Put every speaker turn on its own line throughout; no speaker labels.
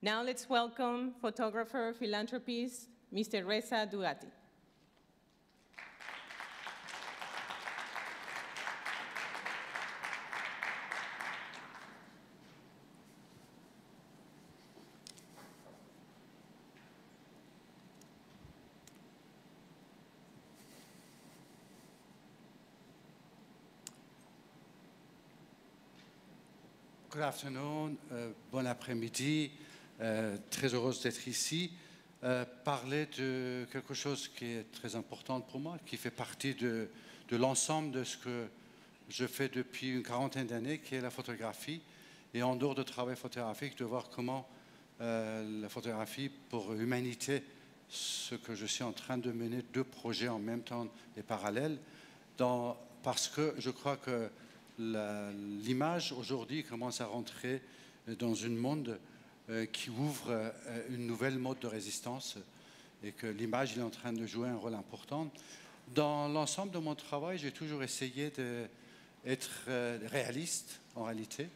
Now let's welcome photographer, philanthropist, Mr. Reza Duati.
Good afternoon, bon après-midi, très heureuse d'être ici. Parler de quelque chose qui est très important pour moi, qui fait partie de l'ensemble de ce que je fais depuis une quarantaine d'années, qui est la photographie. Et en dehors de travail photographique, de voir comment la photographie pour l'humanité, ce que je suis en train de mener, deux projets en même temps et parallèles, parce que je crois que l'image aujourd'hui commence à rentrer dans un monde qui ouvre une nouvelle mode de résistance et que l'image est en train de jouer un rôle important. Dans l'ensemble de mon travail, j'ai toujours essayé d'être réaliste en réalité.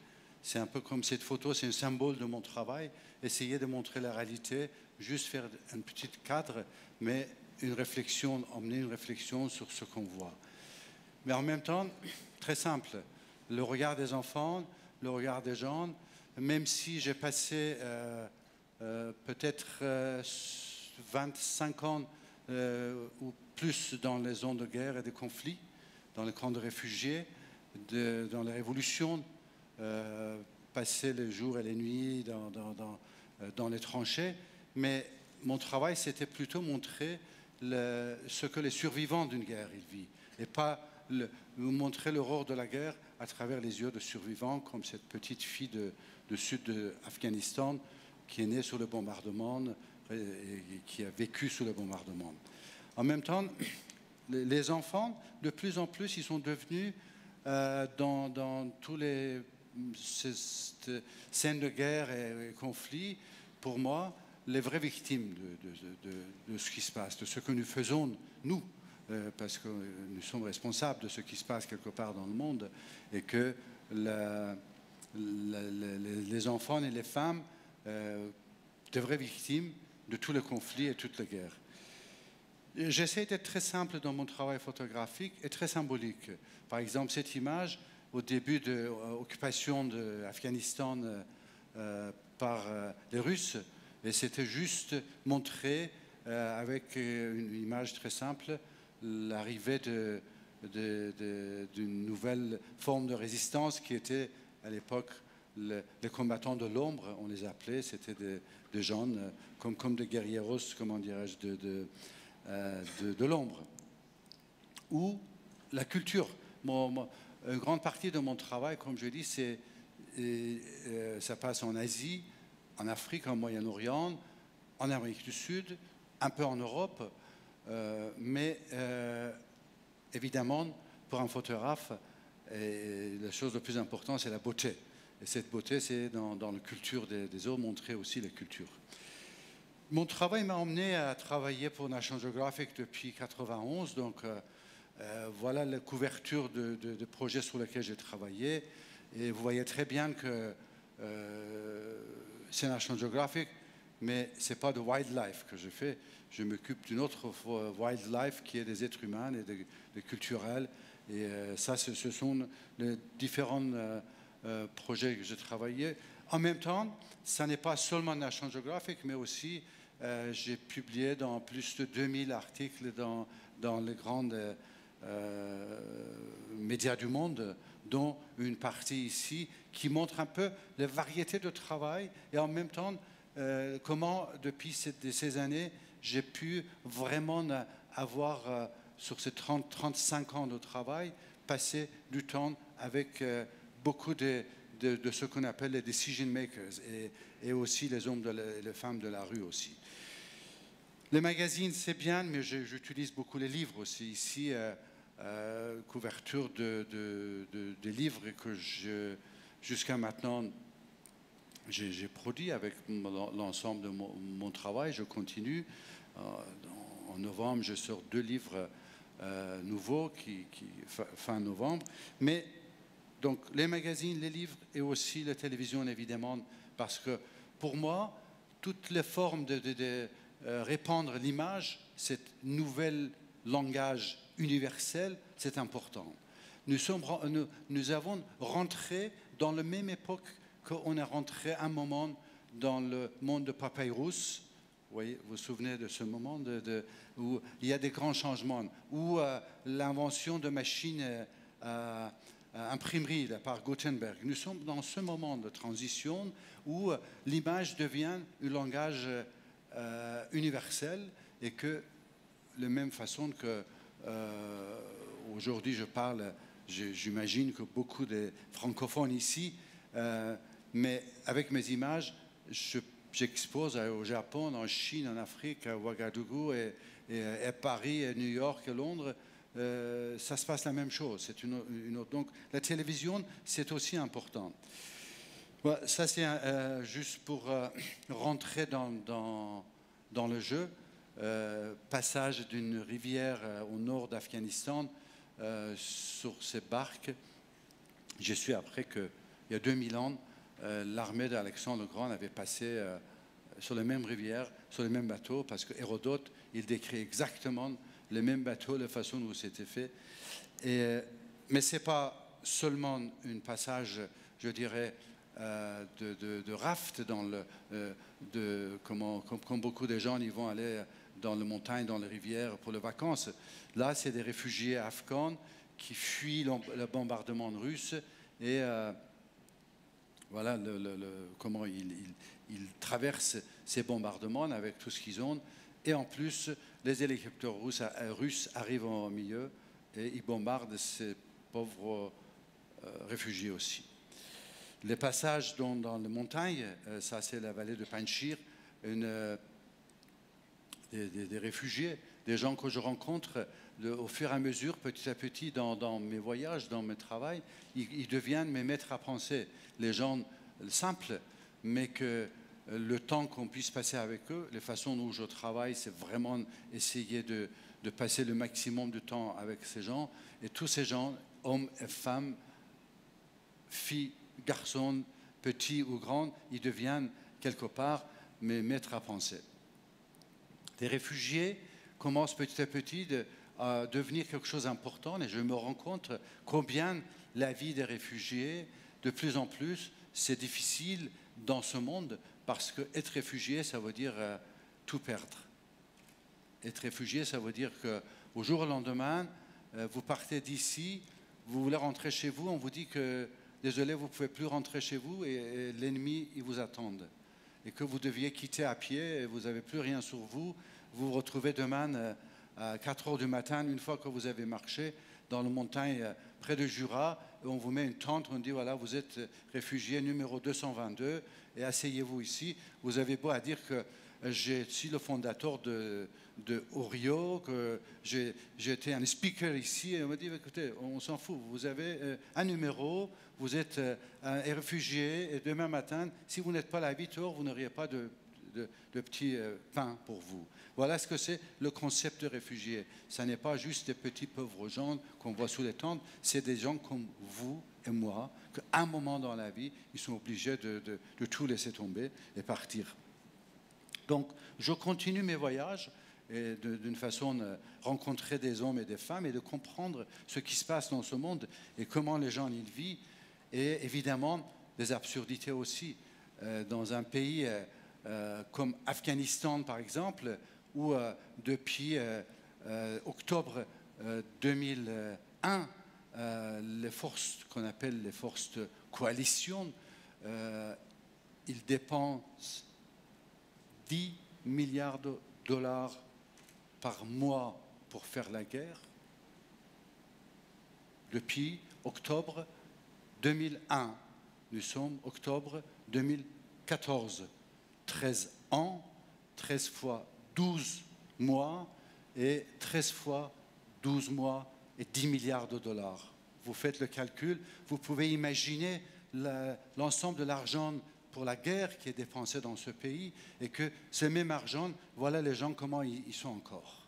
C'est un peu comme cette photo, c'est un symbole de mon travail. Essayer de montrer la réalité, juste faire un petit cadre, mais une réflexion, emmener une réflexion sur ce qu'on voit. Mais en même temps, très simple, le regard des enfants, le regard des gens, même si j'ai passé peut-être 25 ans ou plus dans les zones de guerre et de conflits, dans les camps de réfugiés, dans les révolutions, passer les jours et les nuits dans les tranchées, mais mon travail c'était plutôt montrer ce que les survivants d'une guerre ils vivent, et pas montrer l'horreur de la guerre à travers les yeux de survivants, comme cette petite fille du sud de l'Afghanistan qui est née sous le bombardement et qui a vécu sous le bombardement. En même temps, les enfants, de plus en plus, ils sont devenus dans tous les scènes de guerre et conflits, pour moi, les vraies victimes de ce qui se passe, de ce que nous faisons, nous, parce que nous sommes responsables de ce qui se passe quelque part dans le monde, et que les enfants et les femmes, de vraies victimes de tous les conflits et toutes les guerres. J'essaie d'être très simple dans mon travail photographique et très symbolique. Par exemple, cette image, au début de l'occupation de l'Afghanistan par les Russes, et c'était juste montrer avec une image très simple l'arrivée d'une nouvelle forme de résistance qui était à l'époque les combattants de l'ombre, on les appelait, c'était des gens comme des guerrieros, comment dirais-je, de l'ombre. Ou la culture. Une grande partie de mon travail, comme je dis, ça passe en Asie, en Afrique, en Moyen-Orient, en Amérique du Sud, un peu en Europe, mais évidemment, pour un photographe, la chose la plus importante, c'est la beauté. Et cette beauté, c'est dans la culture des autres, montrer aussi la culture. Mon travail m'a emmené à travailler pour National Geographic depuis 1991, donc voilà la couverture de projets sur lesquels j'ai travaillé. Et vous voyez très bien que c'est National Geographic, mais ce n'est pas de wildlife que je fais. Je m'occupe d'une autre wildlife qui est des êtres humains et des culturels. Et ça, ce sont les différents projets que j'ai travaillé. En même temps, ça n'est pas seulement National Geographic, mais aussi j'ai publié dans plus de 2000 articles dans les grandes médias du monde, dont une partie ici, qui montre un peu la variété de travail et en même temps comment, depuis ces années, j'ai pu vraiment avoir, sur ces 30-35 ans de travail, passer du temps avec beaucoup de ce qu'on appelle les decision makers et aussi les hommes et les femmes de la rue aussi. Les magazines, c'est bien, mais j'utilise beaucoup les livres aussi. Ici, couverture de livres que jusqu'à maintenant, j'ai produit avec l'ensemble de mon travail. Je continue. En novembre, je sors 2 livres nouveaux, fin novembre. Mais donc les magazines, les livres et aussi la télévision, évidemment, parce que pour moi, toutes les formes de répandre l'image, cet nouvel langage universel, c'est important. Nous avons rentré dans la même époque qu'on est rentré un moment dans le monde de papyrus. Vous vous souvenez de ce moment où il y a des grands changements, où l'invention de machines imprimerie par Gutenberg. Nous sommes dans ce moment de transition où l'image devient un langage universel et que, de la même façon que aujourd'hui je parle, j'imagine que beaucoup de francophones ici, mais avec mes images, j'expose au Japon, en Chine, en Afrique, à Ouagadougou et à Paris, à New York, à Londres. Ça se passe la même chose. C'est une autre. Donc la télévision, c'est aussi important. Voilà, ça, c'est juste pour rentrer dans le jeu. Passage d'une rivière au nord d'Afghanistan sur ces barques. Je suis après qu'il y a 2000 ans, l'armée d'Alexandre le Grand avait passé sur les mêmes rivières, sur les mêmes bateaux, parce que Hérodote, il décrit exactement les mêmes bateaux, la façon dont c'était fait. Mais ce n'est pas seulement un passage, je dirais, de raft, comme beaucoup de gens ils vont aller dans les montagnes, dans les rivières pour les vacances. Là, c'est des réfugiés afghans qui fuient le bombardement russe et voilà comment ils traversent ces bombardements avec tout ce qu'ils ont. Et en plus, les hélicoptères russes arrivent au milieu et ils bombardent ces pauvres réfugiés aussi. Les passages dans les montagnes, ça c'est la vallée de Panjshir, des réfugiés, des gens que je rencontre au fur et à mesure, petit à petit, dans mes voyages, dans mes travails, ils deviennent mes maîtres à penser. Les gens simples, mais que le temps qu'on puisse passer avec eux, les façons dont je travaille, c'est vraiment essayer de passer le maximum de temps avec ces gens. Et tous ces gens, hommes et femmes, filles, garçons, petits ou grands, ils deviennent quelque part mes maîtres à penser. Les réfugiés commencent petit à petit à devenir quelque chose d'important et je me rends compte combien la vie des réfugiés, de plus en plus, c'est difficile dans ce monde parce qu'être réfugié, ça veut dire tout perdre. Être réfugié, ça veut dire qu'au jour au lendemain, vous partez d'ici, vous voulez rentrer chez vous, on vous dit que désolé, vous ne pouvez plus rentrer chez vous et l'ennemi, il vous attend. Et que vous deviez quitter à pied et vous n'avez plus rien sur vous, vous vous retrouvez demain à 4 heures du matin, une fois que vous avez marché dans les montagnes près de Jura, on vous met une tente, on dit voilà, vous êtes réfugié numéro 222 et asseyez-vous ici. Vous avez beau à dire que je suis le fondateur de Orio, que j'ai été un speaker ici, et on m'a dit écoutez, on s'en fout, vous avez un numéro, vous êtes un réfugié, et demain matin, si vous n'êtes pas là à 8 heures, vous n'auriez pas de petits pain pour vous. Voilà ce que c'est le concept de réfugié. Ce n'est pas juste des petits pauvres gens qu'on voit sous les tentes, c'est des gens comme vous et moi, qu'à un moment dans la vie, ils sont obligés de tout laisser tomber et partir. Donc, je continue mes voyages et d'une façon rencontrer des hommes et des femmes et de comprendre ce qui se passe dans ce monde et comment les gens y vivent et évidemment des absurdités aussi. Dans un pays comme Afghanistan par exemple, où depuis octobre 2001, les forces qu'on appelle les forces de coalition, ils dépensent 10 milliards de dollars par mois pour faire la guerre depuis octobre 2001. Nous sommes octobre 2014. 13 ans, 13 fois 12 mois et 13 fois 12 mois et 10 milliards de dollars. Vous faites le calcul, vous pouvez imaginer l'ensemble de l'argent pour la guerre qui est dépensé dans ce pays et que ce même argent, voilà les gens comment ils sont encore.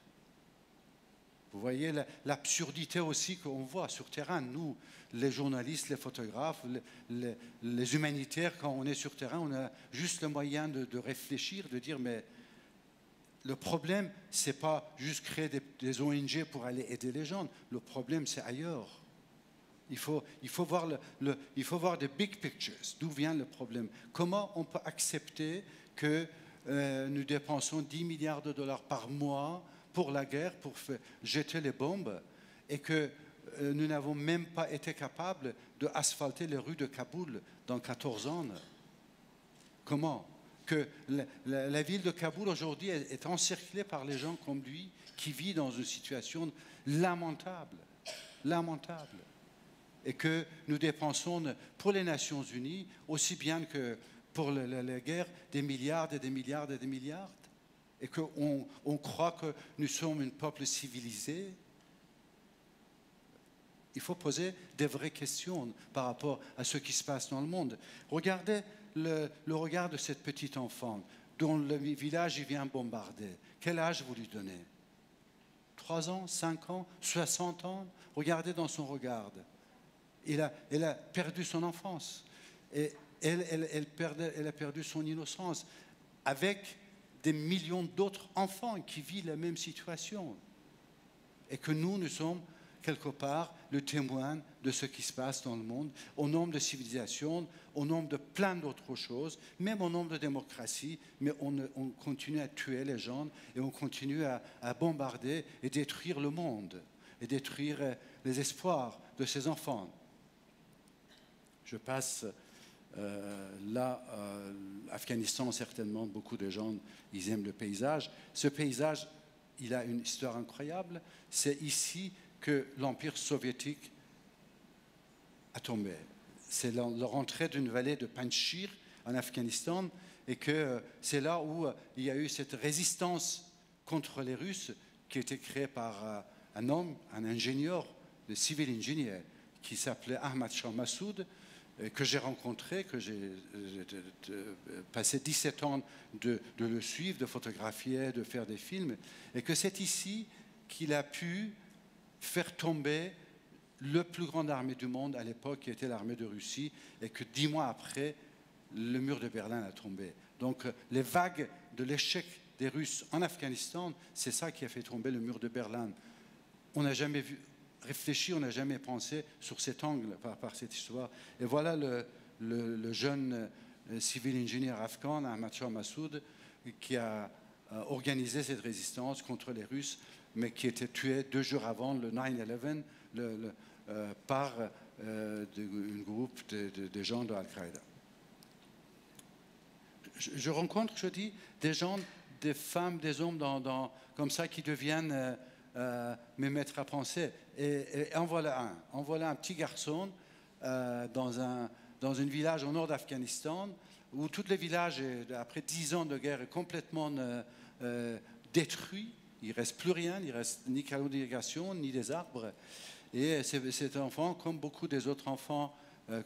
Vous voyez l'absurdité aussi qu'on voit sur terrain. Nous, les journalistes, les photographes, les humanitaires, quand on est sur terrain, on a juste le moyen de réfléchir, de dire mais le problème, ce n'est pas juste créer des ONG pour aller aider les gens. Le problème, c'est ailleurs. Il faut voir des big pictures. D'où vient le problème? Comment on peut accepter que nous dépensons 10 milliards de dollars par mois pour la guerre, pour jeter les bombes, et que nous n'avons même pas été capables d'asphalter les rues de Kaboul dans 14 ans? Comment? Que la ville de Kaboul aujourd'hui est encerclée par les gens comme lui, qui vivent dans une situation lamentable, lamentable. Et que nous dépensons pour les Nations Unies, aussi bien que pour la guerre, des milliards et des milliards et des milliards, et qu'on croit que nous sommes un peuple civilisé. Il faut poser des vraies questions par rapport à ce qui se passe dans le monde. Regardez le regard de cette petite enfant dont le village vient bombarder. Quel âge vous lui donnez? 3 ans, 5 ans, 60 ans? Regardez dans son regard. Elle a perdu son enfance. Et elle a perdu son innocence avec des millions d'autres enfants qui vivent la même situation. Et que nous sommes quelque part le témoin de ce qui se passe dans le monde, au nom de civilisation, au nom de plein d'autres choses, même au nom de démocratie, mais on continue à tuer les gens et on continue à bombarder et détruire le monde et détruire les espoirs de ces enfants. Je passe là, Afghanistan, certainement, beaucoup de gens, ils aiment le paysage. Ce paysage, il a une histoire incroyable. C'est ici que l'Empire soviétique a tombé. C'est la rentrée d'une vallée de Panjshir en Afghanistan et que c'est là où il y a eu cette résistance contre les Russes qui a été créée par un homme, un ingénieur, un civil engineer, qui s'appelait Ahmad Shah Massoud, que j'ai rencontré, que j'ai passé 17 ans de le suivre, de photographier, de faire des films, et que c'est ici qu'il a pu faire tomber le plus grande armée du monde à l'époque, qui était l'armée de Russie, et que 10 mois après, le mur de Berlin a tombé. Donc les vagues de l'échec des Russes en Afghanistan, c'est ça qui a fait tomber le mur de Berlin. On n'a jamais réfléchi, on n'a jamais pensé sur cet angle par cette histoire. Et voilà le jeune civil ingénieur afghan, Ahmad Shah Massoud, qui a organisé cette résistance contre les Russes, mais qui était tué 2 jours avant le 9/11 par un groupe de gens de Al-Qaïda. Je rencontre, je dis, des gens, des femmes, des hommes comme ça qui deviennent me mettre à penser. Et en voilà un petit garçon dans un village au nord d'Afghanistan où tout le village, après 10 ans de guerre, est complètement détruit. Il ne reste plus rien, il ne reste ni canaux d'irrigation, ni des arbres. Et cet enfant, comme beaucoup des autres enfants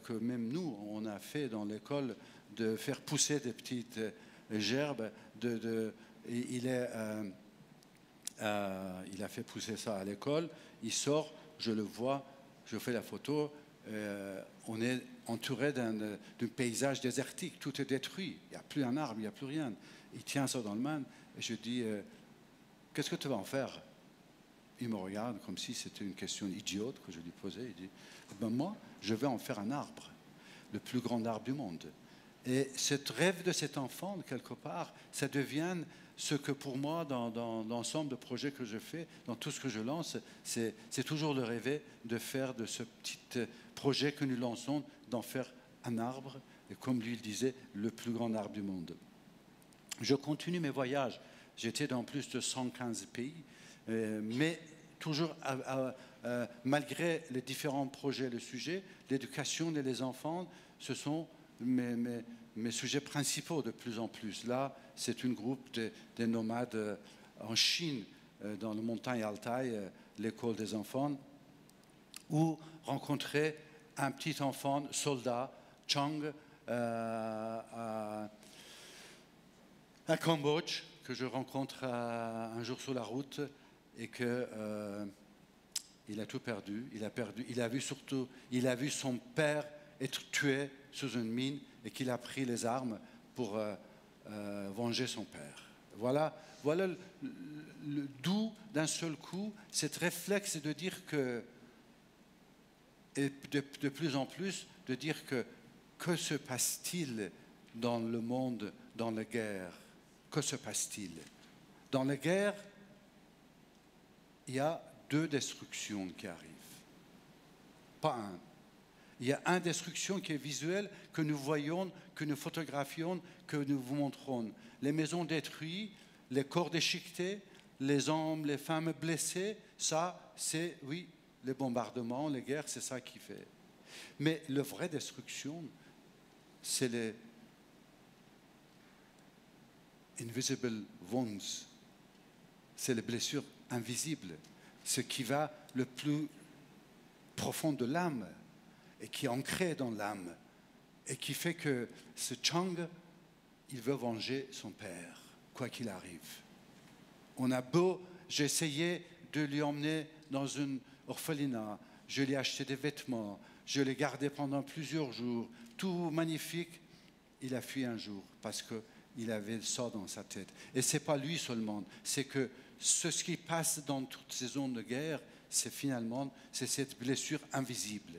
que même nous, on a fait dans l'école, de faire pousser des petites gerbes, il a fait pousser ça à l'école, il sort, je le vois, je fais la photo, on est entouré d'un paysage désertique, tout est détruit, il n'y a plus un arbre, il n'y a plus rien. Il tient ça dans le main et je dis, qu'est-ce que tu vas en faire? Il me regarde comme si c'était une question idiote que je lui posais, il dit, ben moi, je vais en faire un arbre, le plus grand arbre du monde. Et ce rêve de cet enfant, quelque part, ça devient ce que pour moi, dans l'ensemble de projets que je fais, dans tout ce que je lance, c'est toujours de rêver de faire de ce petit projet que nous lançons, d'en faire un arbre, et comme lui le disait, le plus grand arbre du monde. Je continue mes voyages. J'étais dans plus de 115 pays, mais toujours, malgré les différents projets, le sujet, l'éducation et les enfants, ce sont mes sujets principaux de plus en plus. Là, c'est un groupe de nomades en Chine, dans les montagnes Altaï, l'école des enfants, où rencontrer un petit enfant, soldat, Chang, à Cambodge, que je rencontre un jour sur la route et que il a tout perdu. Il a vu son père être tué sous une mine et qu'il a pris les armes pour venger son père. Voilà d'où d'un seul coup cette réflexe de dire que, et de plus en plus, de dire que se passe-t-il dans le monde, dans la guerre? Que se passe-t-il? Dans la guerre, il y a 2 destructions qui arrivent, pas un. Il y a une destruction qui est visuelle, que nous voyons, que nous photographions, que nous vous montrons. Les maisons détruites, les corps déchiquetés, les hommes, les femmes blessées, ça, c'est, oui, les bombardements, les guerres, c'est ça qui fait. Mais la vraie destruction, c'est les invisible wounds, c'est les blessures invisibles, ce qui va le plus profond de l'âme et qui est ancré dans l'âme et qui fait que ce Chang, il veut venger son père, quoi qu'il arrive. J'ai essayé de lui emmener dans une orphelinat, je lui ai acheté des vêtements, je l'ai gardé pendant plusieurs jours, tout magnifique. Il a fui un jour parce qu'il avait ça dans sa tête. Et ce n'est pas lui seulement, c'est que ce qui passe dans toutes ces zones de guerre, c'est cette blessure invisible.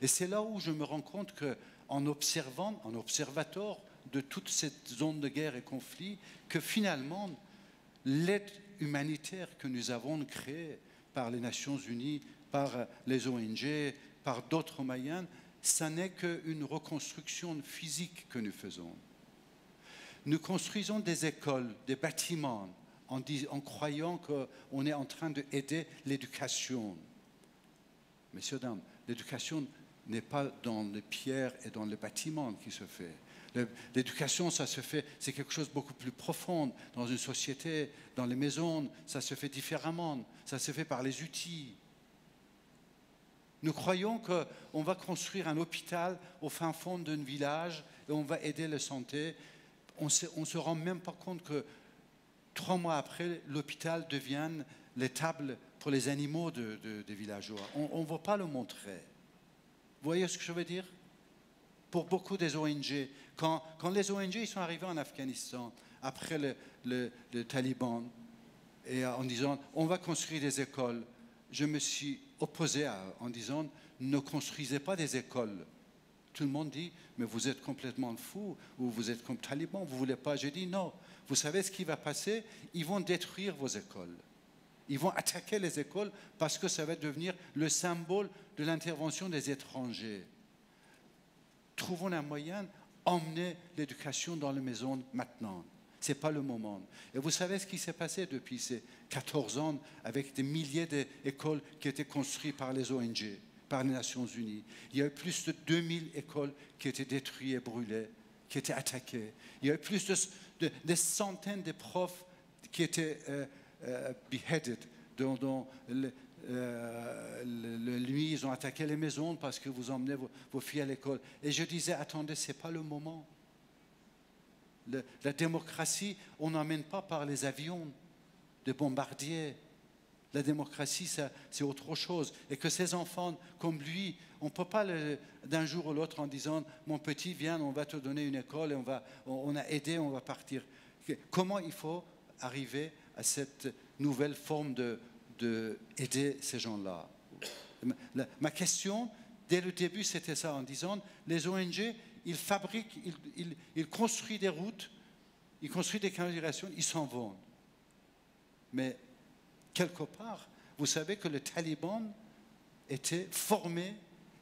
Et c'est là où je me rends compte qu'en observant, en observateur de toute cette zone de guerre et conflit, que finalement, l'aide humanitaire que nous avons créée par les Nations Unies, par les ONG, par d'autres moyens, ça n'est qu'une reconstruction physique que nous faisons. Nous construisons des écoles, des bâtiments, en croyant qu'on est en train d'aider l'éducation. Messieurs, dames, l'éducation n'est pas dans les pierres et dans les bâtiments qui se fait. L'éducation, ça se fait, c'est quelque chose de beaucoup plus profond. Dans une société, dans les maisons, ça se fait différemment. Ça se fait par les outils. Nous croyons qu'on va construire un hôpital au fin fond d'un village et on va aider la santé. On ne se rend même pas compte que 3 mois après, l'hôpital devient l'étable pour les animaux des villageois. On ne va pas le montrer. Vous voyez ce que je veux dire? Pour beaucoup des ONG, quand les ONG ils sont arrivés en Afghanistan, après le Taliban, et en disant on va construire des écoles, je me suis opposé en disant ne construisez pas des écoles. Tout le monde dit mais vous êtes complètement fou, ou vous êtes comme Taliban, vous ne voulez pas. J'ai dit non, vous savez ce qui va passer? Ils vont détruire vos écoles. Ils vont attaquer les écoles parce que ça va devenir le symbole de l'intervention des étrangers. Trouvons un moyen d'emmener l'éducation dans les maisons maintenant. Ce n'est pas le moment. Et vous savez ce qui s'est passé depuis ces 14 ans avec des milliers d'écoles qui étaient construites par les ONG, par les Nations Unies. Il y a eu plus de 2000 écoles qui étaient détruites et brûlées, qui étaient attaquées. Il y a eu plus de centaines de profs qui étaient beheaded, dont la nuit, ils ont attaqué les maisons parce que vous emmenez vos filles à l'école. Et je disais, attendez, ce n'est pas le moment. La démocratie, on n'emmène pas par les avions, des bombardiers. La démocratie, c'est autre chose. Et que ces enfants, comme lui, on ne peut pas d'un jour ou l'autre en disant « Mon petit, viens, on va te donner une école, et on a aidé, on va partir ». Comment il faut arriver à cette nouvelle forme d'aider ces gens-là? Ma question, dès le début, c'était ça, en disant les ONG, ils fabriquent, ils construisent des routes, ils construisent des canalisations, ils s'en vont. Mais quelque part, vous savez que les talibans étaient formés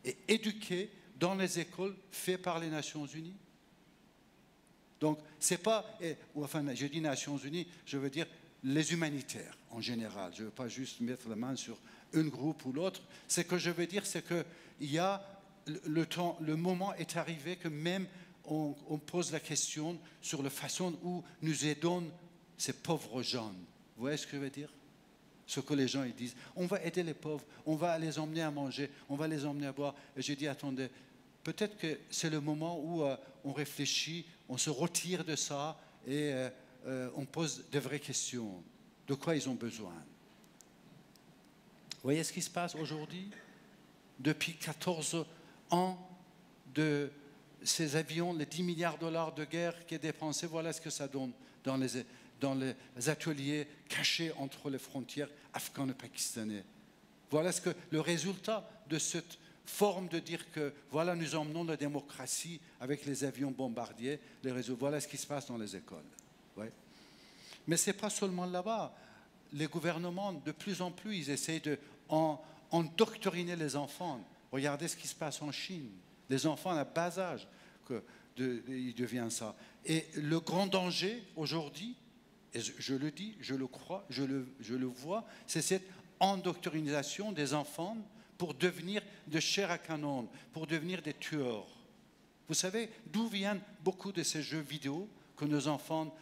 et éduqués dans les écoles faites par les Nations Unies. Donc, c'est pas, enfin, je dis Nations Unies, je veux dire les humanitaires en général. Je ne veux pas juste mettre la main sur un groupe ou l'autre. Ce que je veux dire, c'est que il y a le moment est arrivé que même on pose la question sur la façon où nous aidons ces pauvres gens. Vous voyez ce que je veux dire? Ce que les gens ils disent, on va aider les pauvres, on va les emmener à manger, on va les emmener à boire. Et j'ai dit, attendez, peut-être que c'est le moment où on réfléchit, on se retire de ça et on pose de vraies questions. De quoi ils ont besoin? Vous voyez ce qui se passe aujourd'hui? Depuis 14 ans de ces avions, les 10 milliards de dollars de guerre qui est dépensé, voilà ce que ça donne dans les ateliers cachés entre les frontières afghanes et pakistanaises. Voilà ce que le résultat de cette forme de dire que voilà, nous emmenons la démocratie avec les avions bombardiers, voilà ce qui se passe dans les écoles. Ouais. Mais ce n'est pas seulement là-bas. Les gouvernements, de plus en plus, ils essayent endoctriner les enfants. Regardez ce qui se passe en Chine. Les enfants à bas âge, ils deviennent ça. Et le grand danger aujourd'hui, et je le dis, je le crois, je le vois, c'est cette endoctrinisation des enfants pour devenir de chair à canon, pour devenir des tueurs. Vous savez d'où viennent beaucoup de ces jeux vidéo que nos enfants,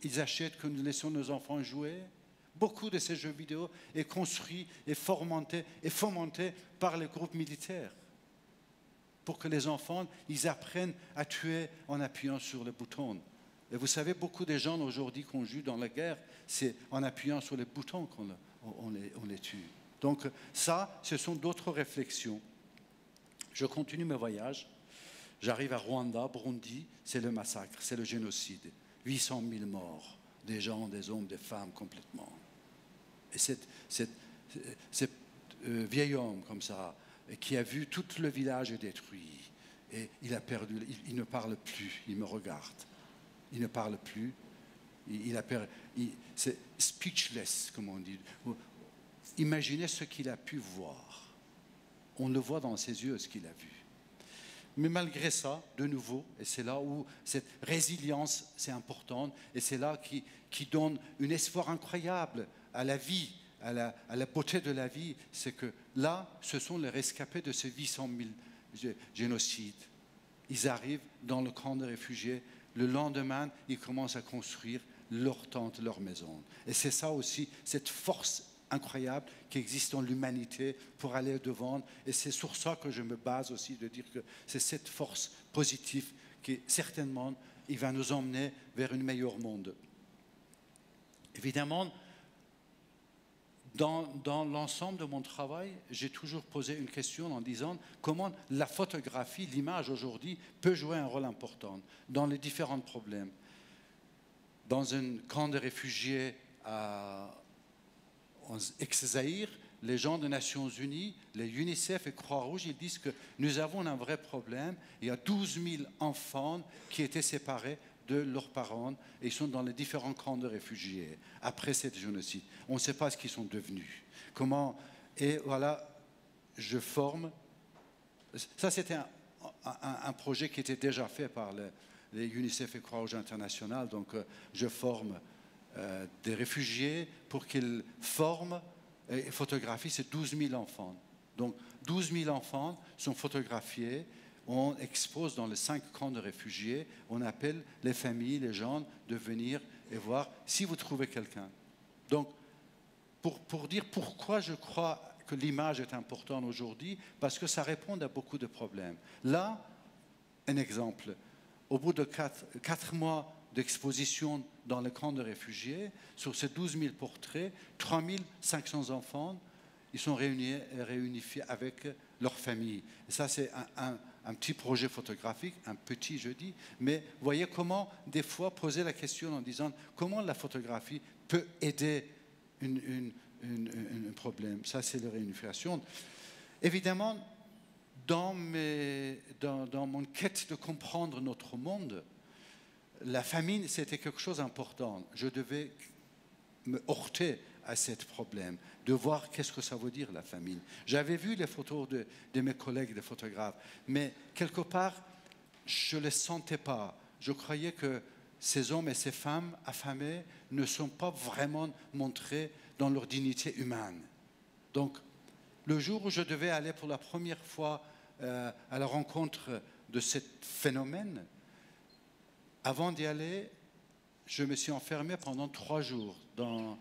ils achètent, que nous laissons nos enfants jouer? Beaucoup de ces jeux vidéo est construit et fomenté par les groupes militaires pour que les enfants, ils apprennent à tuer en appuyant sur les boutons. Et vous savez, beaucoup de gens aujourd'hui qu'on joue dans la guerre, c'est en appuyant sur les boutons qu'on les tue. Donc ça, ce sont d'autres réflexions. Je continue mes voyages. J'arrive à Rwanda, Burundi, c'est le massacre, c'est le génocide. 800 000 morts, des gens, des hommes, des femmes complètement. Et cet vieil homme comme ça, qui a vu tout le village détruit, et il a perdu, il ne parle plus, il me regarde. Il ne parle plus, c'est speechless, comme on dit. Imaginez ce qu'il a pu voir. On le voit dans ses yeux, ce qu'il a vu. Mais malgré ça, de nouveau, et c'est là où cette résilience, c'est important, et c'est là qui donne un espoir incroyable à la vie, à la beauté de la vie, c'est que là, ce sont les rescapés de ces 800 000 génocides. Ils arrivent dans le camp de réfugiés. Le lendemain, ils commencent à construire leur tente, leur maison. Et c'est ça aussi, cette force incroyable qui existe dans l'humanité pour aller devant. Et c'est sur ça que je me base aussi, de dire que c'est cette force positive qui, certainement, il va nous emmener vers un meilleur monde. Évidemment, dans l'ensemble de mon travail, j'ai toujours posé une question en disant comment la photographie, l'image aujourd'hui, peut jouer un rôle important dans les différents problèmes. Dans un camp de réfugiés en ex-Zaïre, les gens des Nations Unies, les UNICEF et Croix-Rouge, ils disent que nous avons un vrai problème. Il y a 12 000 enfants qui étaient séparés de leurs parents et ils sont dans les différents camps de réfugiés après cette génocide. On ne sait pas ce qu'ils sont devenus. Comment? Et voilà, je forme. Ça, c'était un projet qui était déjà fait par les UNICEF et Croix-Rouge internationale. Donc, je forme des réfugiés pour qu'ils forment et photographient ces 12 000 enfants. Donc, 12 000 enfants sont photographiés. On expose dans les 5 camps de réfugiés, on appelle les familles, les gens de venir et voir si vous trouvez quelqu'un. Donc, pour dire pourquoi je crois que l'image est importante aujourd'hui, parce que ça répond à beaucoup de problèmes. Là, un exemple. Au bout de 4 mois d'exposition dans les camps de réfugiés, sur ces 12 000 portraits, 3 500 enfants, ils sont réunifiés avec leur famille. Et ça, c'est un petit projet photographique, un petit, je dis, mais voyez comment, des fois, poser la question en disant comment la photographie peut aider un problème. Ça, c'est la réunification. Évidemment, dans mon quête de comprendre notre monde, la famine, c'était quelque chose d'important. Je devais me heurter à ce problème, de voir qu'est-ce que ça veut dire la famine. J'avais vu les photos de mes collègues, des photographes, mais quelque part, je ne les sentais pas. Je croyais que ces hommes et ces femmes affamés ne sont pas vraiment montrés dans leur dignité humaine. Donc, le jour où je devais aller pour la première fois à la rencontre de ce phénomène, avant d'y aller, je me suis enfermé pendant 3 jours dans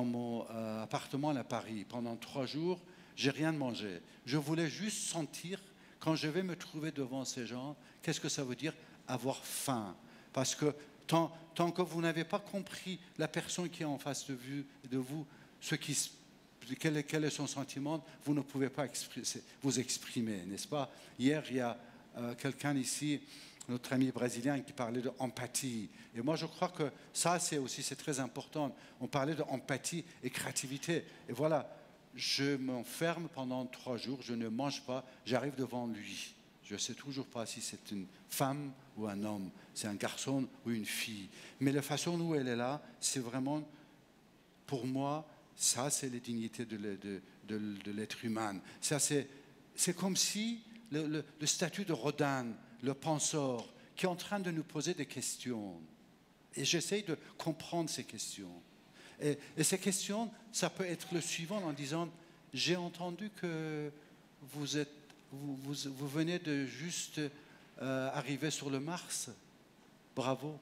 mon appartement à Paris. Pendant 3 jours, je n'ai rien mangé. Je voulais juste sentir, quand je vais me trouver devant ces gens, qu'est-ce que ça veut dire avoir faim. Parce que tant que vous n'avez pas compris la personne qui est en face de vous, ce qui se quel est son sentiment, vous ne pouvez pas vous exprimer, n'est-ce pas? Hier, il y a quelqu'un ici, notre ami brésilien, qui parlait d'empathie. Et moi, je crois que ça, c'est très important. On parlait d'empathie et créativité. Et voilà, je m'enferme pendant 3 jours, je ne mange pas, j'arrive devant lui. Je ne sais toujours pas si c'est une femme ou un homme, c'est un garçon ou une fille. Mais la façon dont elle est là, c'est vraiment, pour moi, ça, c'est la dignité de l'être humain. Ça, c'est comme si le statut de Rodin, le penseur, qui est en train de nous poser des questions. Et j'essaye de comprendre ces questions. Et ces questions, ça peut être le suivant en disant, j'ai entendu que vous venez de juste arriver sur le Mars. Bravo.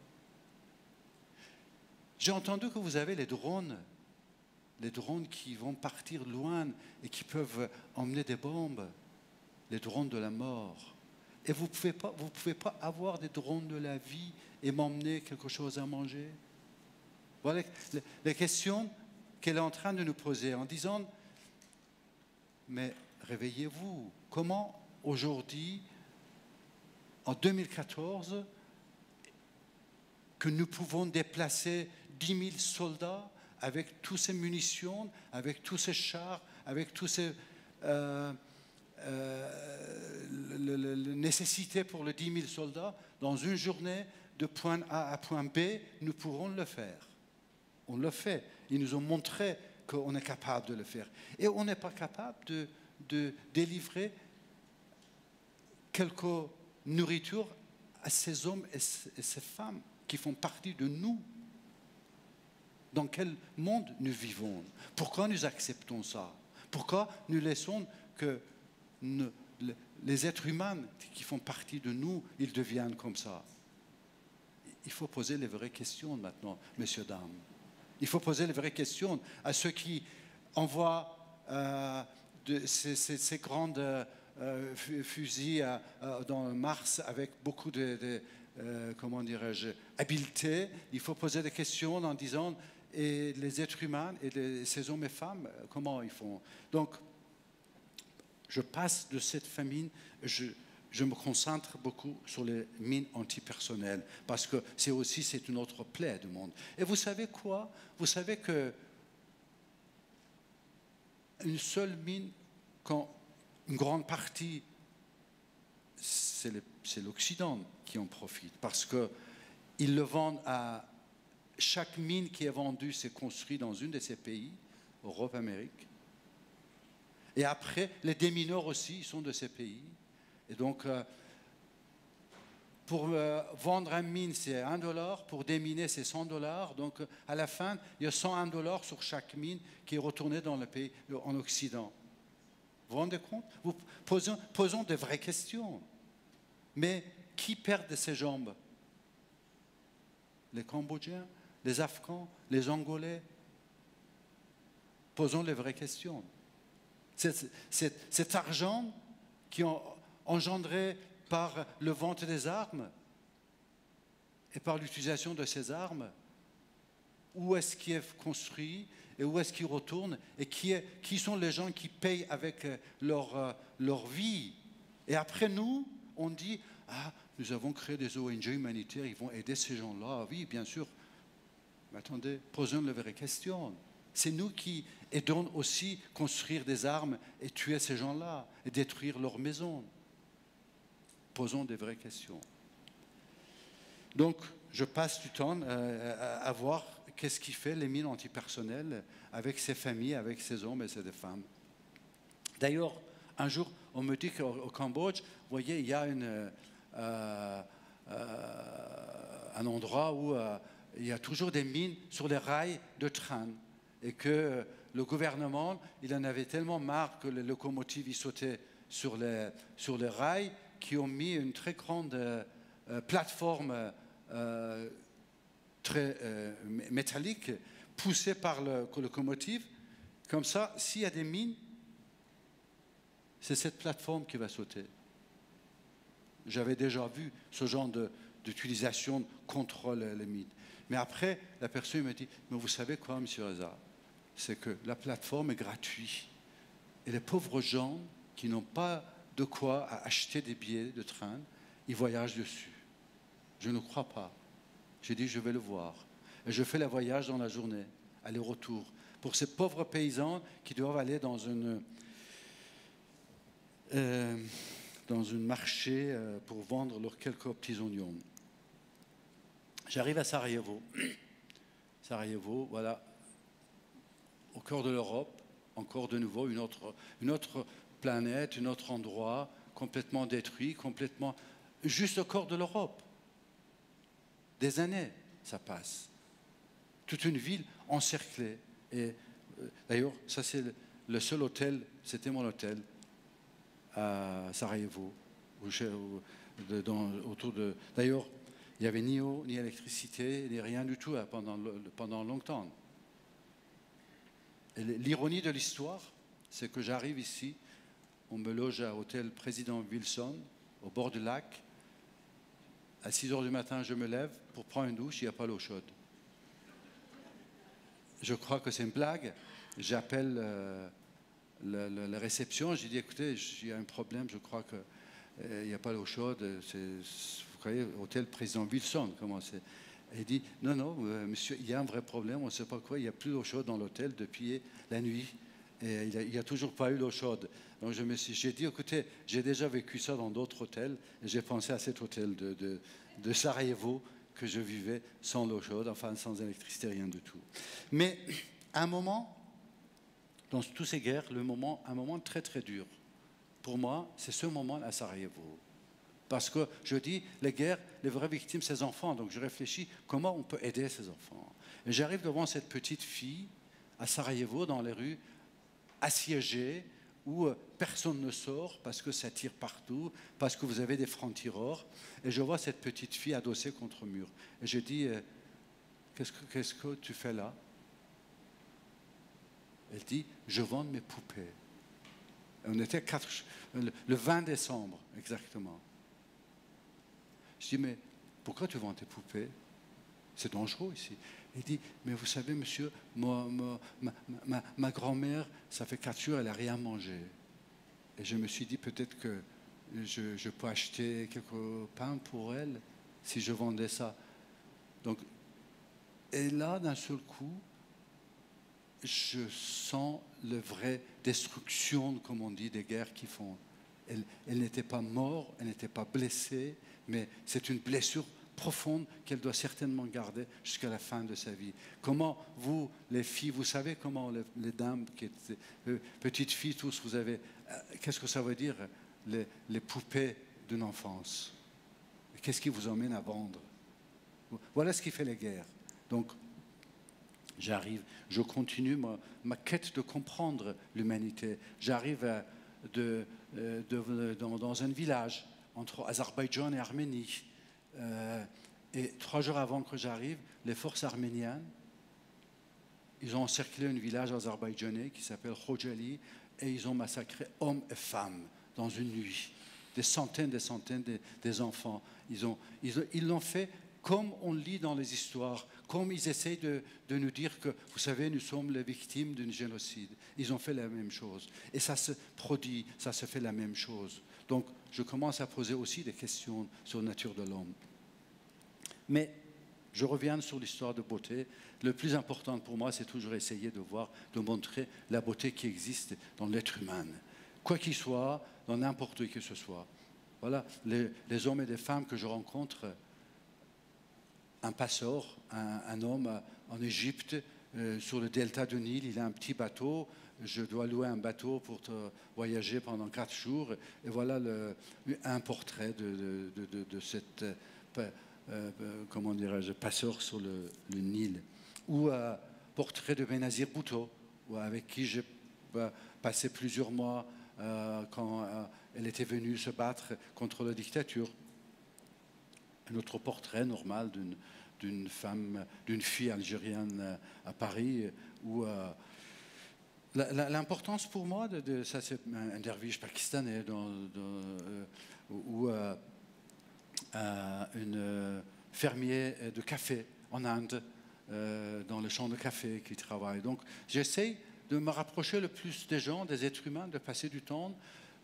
J'ai entendu que vous avez les drones qui vont partir loin et qui peuvent emmener des bombes, les drones de la mort. Et vous pouvez pas avoir des drones de la vie et m'emmener quelque chose à manger. Voilà les questions qu'elle est en train de nous poser en disant, mais réveillez-vous. Comment aujourd'hui, en 2014, que nous pouvons déplacer 10 000 soldats avec toutes ces munitions, avec tous ces chars, avec toutes ces nécessités pour les 10 000 soldats, dans une journée, de point A à point B, nous pourrons le faire. On le fait. Ils nous ont montré qu'on est capable de le faire. Et on n'est pas capable de délivrer quelque nourriture à ces hommes et ces femmes qui font partie de nous. Dans quel monde nous vivons? Pourquoi nous acceptons ça? Pourquoi nous laissons que les êtres humains qui font partie de nous, ils deviennent comme ça? Il faut poser les vraies questions maintenant, messieurs, dames. Il faut poser les vraies questions à ceux qui envoient ces grandes fusils dans Mars avec beaucoup de comment dirais-je, habileté. Il faut poser des questions en disant, et les êtres humains et ces hommes et femmes, comment ils font? Donc, je passe de cette famine, je me concentre beaucoup sur les mines antipersonnelles, parce que c'est une autre plaie du monde. Et vous savez quoi? Vous savez que une seule mine, quand une grande partie, c'est l'Occident qui en profite, parce qu'ils le vendent à... Chaque mine qui est vendue, c'est construit dans une de ces pays, Europe, Amérique. Et après, les démineurs aussi, ils sont de ces pays. Et donc, pour vendre une mine, c'est $1. Pour déminer, c'est $100. Donc, à la fin, il y a $101 sur chaque mine qui est retournée dans le pays, en Occident. Vous vous rendez compte? Posons de vraies questions. Mais qui perd de ses jambes? Les Cambodgiens, les Afghans, les Angolais? Posons les vraies questions. Cet argent qui est engendré par le vente des armes et par l'utilisation de ces armes, où est-ce qu'il est construit et où est-ce qu'il retourne et qui sont les gens qui payent avec leur vie? Et après nous, on dit, ah, nous avons créé des ONG humanitaires, ils vont aider ces gens-là. Oui, bien sûr. Mais attendez, posons les vraies questions. C'est nous qui aidons aussi à construire des armes et tuer ces gens-là et détruire leurs maisons. Posons des vraies questions. Donc, je passe du temps à voir qu'est-ce qui fait les mines antipersonnelles avec ces familles, avec ces hommes et ces femmes. D'ailleurs, un jour, on me dit qu'au Cambodge, vous voyez, il y a un endroit où il y a toujours des mines sur les rails de train et que le gouvernement, il en avait tellement marre que les locomotives y sautaient sur les rails qu'ils ont mis une très grande plateforme très métallique poussée par la locomotive. Comme ça, s'il y a des mines, c'est cette plateforme qui va sauter. J'avais déjà vu ce genre d'utilisation contre les mines. Mais après, la personne me dit, mais vous savez quoi, M. Reza, c'est que la plateforme est gratuite. Et les pauvres gens qui n'ont pas de quoi acheter des billets de train, ils voyagent dessus. Je ne crois pas. J'ai dit, je vais le voir. Et je fais le voyage dans la journée, aller-retour, pour ces pauvres paysans qui doivent aller dans un marché pour vendre leurs quelques petits oignons. J'arrive à Sarajevo. Sarajevo, voilà, au cœur de l'Europe, encore de nouveau une autre planète, un autre endroit, complètement détruit, complètement juste au cœur de l'Europe. Des années, ça passe. Toute une ville encerclée. Et d'ailleurs, ça c'est le seul hôtel, c'était mon hôtel à Sarajevo. D'ailleurs, il n'y avait ni eau, ni électricité, ni rien du tout pendant longtemps. Et l'ironie de l'histoire, c'est que j'arrive ici, on me loge à l'hôtel Président Wilson, au bord du lac. À 6 heures du matin, je me lève pour prendre une douche, il n'y a pas l'eau chaude. Je crois que c'est une blague. J'appelle la réception, j'ai dit, écoutez, il y a un problème, je crois qu'il n'y a pas l'eau chaude. Vous voyez, hôtel Président Wilson, comment c'est? Il dit, non, monsieur, il y a un vrai problème, on ne sait pas quoi, il n'y a plus d'eau chaude dans l'hôtel depuis la nuit. Et il n'y a toujours pas eu l'eau chaude. Donc j'ai dit, écoutez, j'ai déjà vécu ça dans d'autres hôtels, et j'ai pensé à cet hôtel de Sarajevo, que je vivais sans l'eau chaude, enfin sans électricité, rien du tout. Mais à un moment, dans toutes ces guerres, un moment très très dur, pour moi, c'est ce moment à Sarajevo. Parce que je dis, les guerres, les vraies victimes, c'est les enfants. Donc je réfléchis, comment on peut aider ces enfants? Et j'arrive devant cette petite fille à Sarajevo, dans les rues, assiégée, où personne ne sort parce que ça tire partout, parce que vous avez des francs-tireurs. Et je vois cette petite fille adossée contre le mur. Et je dis, qu'est-ce que tu fais là? Elle dit, je vends mes poupées. Et on était le 20 décembre, exactement. Je dis, mais pourquoi tu vends tes poupées? C'est dangereux ici. Il dit, mais vous savez, monsieur, ma grand-mère, ça fait 4 jours, elle n'a rien mangé. Et je me suis dit, peut-être que je peux acheter quelques pains pour elle si je vendais ça. Donc, et là, d'un seul coup, je sens la vraie destruction, comme on dit, des guerres qui font. Elle n'était pas morte, elle n'était pas blessée, mais c'est une blessure profonde qu'elle doit certainement garder jusqu'à la fin de sa vie. Comment vous, les filles, vous savez comment les dames, qui étaient, petites filles, tous, vous avez... qu'est-ce que ça veut dire, les poupées d'une enfance? Qu'est-ce qui vous emmène à vendre? Voilà ce qui fait les guerres. Donc, j'arrive, je continue ma quête de comprendre l'humanité. J'arrive dans un village entre Azerbaïdjan et Arménie. Et 3 jours avant que j'arrive, les forces arméniennes, ils ont encerclé un village azerbaïdjanais qui s'appelle Khojali et ils ont massacré hommes et femmes dans une nuit. Des centaines des enfants. Ils l'ont fait comme on lit dans les histoires, comme ils essayent de nous dire que, vous savez, nous sommes les victimes d'un génocide. Ils ont fait la même chose. Et ça se produit, ça se fait la même chose. Donc, je commence à poser aussi des questions sur la nature de l'homme. Mais je reviens sur l'histoire de beauté. Le plus important pour moi, c'est toujours essayer de montrer la beauté qui existe dans l'être humain. Quoi qu'il soit, dans n'importe qui que ce soit. Voilà, les hommes et les femmes que je rencontre, un passeur, un homme en Égypte, sur le delta du Nil, il a un petit bateau. Je dois louer un bateau pour voyager pendant 4 jours. Et voilà un portrait de cette, comment dirais-je, passeur sur le Nil. Ou un portrait de Benazir Bhutto, avec qui j'ai passé plusieurs mois quand elle était venue se battre contre la dictature. Un autre portrait normal d'une femme, d'une fille algérienne à Paris, où l'importance pour moi ça, c'est un derviche pakistanais ou une fermier de café en Inde, dans le champ de café qui travaillent. Donc j'essaie de me rapprocher le plus des gens, des êtres humains, de passer du temps,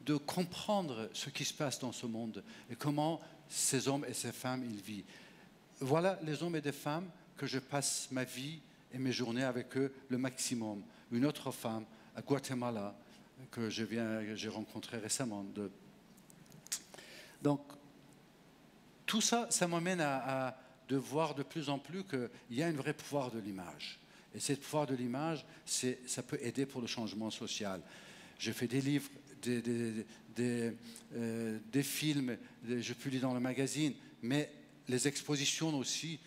de comprendre ce qui se passe dans ce monde et comment ces hommes et ces femmes ils vivent. Voilà les hommes et les femmes que je passe ma vie et mes journées avec eux le maximum. Une autre femme à Guatemala que j'ai rencontrée récemment. Donc tout ça, ça m'amène à de voir de plus en plus qu'il y a un vrai pouvoir de l'image. Et ce pouvoir de l'image, ça peut aider pour le changement social. Je fais des livres, des films, je publie dans le magazine, mais les expositions aussi.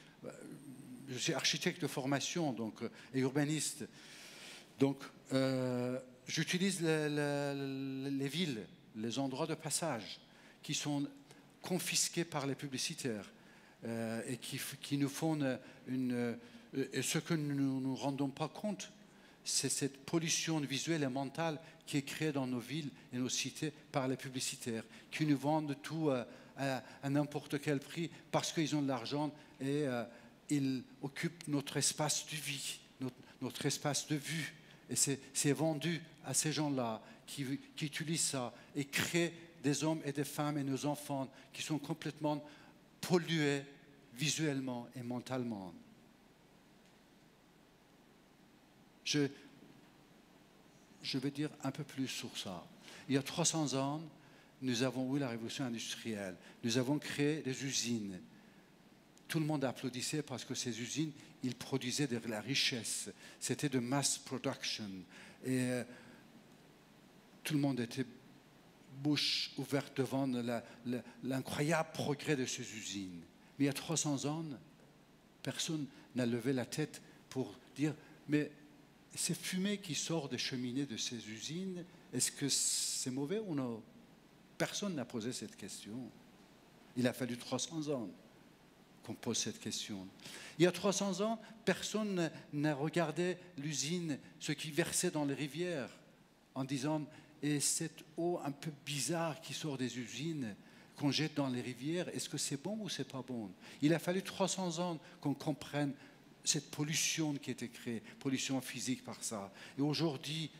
Je suis architecte de formation et urbaniste. Donc, j'utilise les villes, les endroits de passage qui sont confisqués par les publicitaires et qui nous font et ce que nous ne nous rendons pas compte, c'est cette pollution visuelle et mentale qui est créée dans nos villes et nos cités par les publicitaires, qui nous vendent tout à n'importe quel prix parce qu'ils ont de l'argent et ils occupent notre espace de vie, notre espace de vue. Et c'est vendu à ces gens-là qui utilisent ça et créent des hommes et des femmes et nos enfants qui sont complètement pollués visuellement et mentalement. Je vais dire un peu plus sur ça. Il y a 300 ans, nous avons eu la révolution industrielle. Nous avons créé des usines. Tout le monde applaudissait parce que ces usines, ils produisaient de la richesse. C'était de mass production. Et tout le monde était bouche ouverte devant l'incroyable progrès de ces usines. Mais il y a 300 ans, personne n'a levé la tête pour dire « Mais ces fumées qui sortent des cheminées de ces usines, est-ce que c'est mauvais ou non ?» Personne n'a posé cette question. Il a fallu 300 ans qu'on pose cette question. Il y a 300 ans, personne n'a regardé l'usine, ce qui versait dans les rivières, en disant « Et cette eau un peu bizarre qui sort des usines, qu'on jette dans les rivières, est-ce que c'est bon ou c'est pas bon ?» Il a fallu 300 ans qu'on comprenne cette pollution qui a été créée, pollution physique par ça. Et aujourd'hui,